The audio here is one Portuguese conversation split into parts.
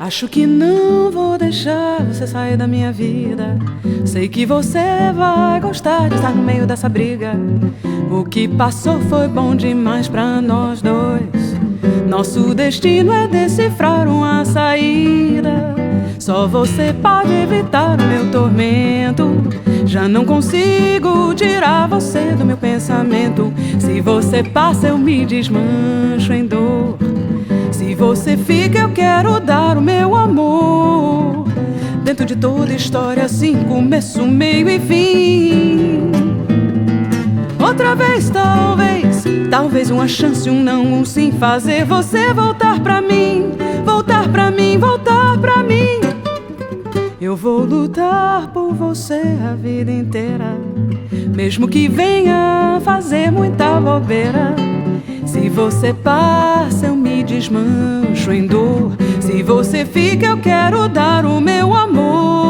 Acho que não vou deixar você sair da minha vida. Sei que você vai gostar de estar no meio dessa briga. O que passou foi bom demais pra nós dois. Nosso destino é decifrar uma saída. Só você pode evitar o meu tormento. Já não consigo tirar você do meu pensamento. Se você passa, eu me desmancho em dor. Se você fica, eu quero dar o meu amor. Dentro de toda história, assim, começo, meio e fim. Outra vez, talvez uma chance, um não, um sim. Fazer você voltar pra mim, voltar pra mim, voltar pra mim. Eu vou lutar por você a vida inteira, mesmo que venha fazer muita bobeira. Se você passa, eu me desmancho em dor. Se você fica, eu quero dar o meu amor.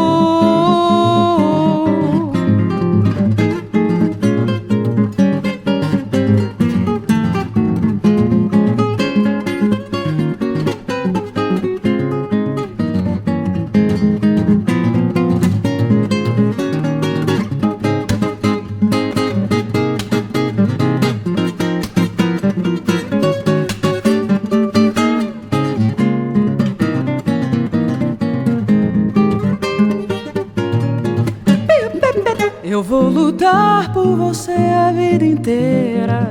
Eu vou lutar por você a vida inteira,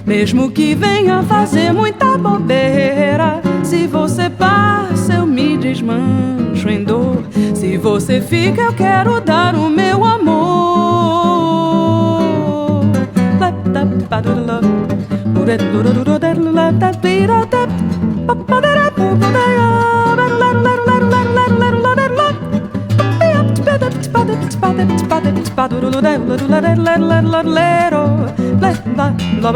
mesmo que venha fazer muita bobeira. Se você passa, eu me desmancho em dor. Se você fica, eu quero dar o meu amor. Ba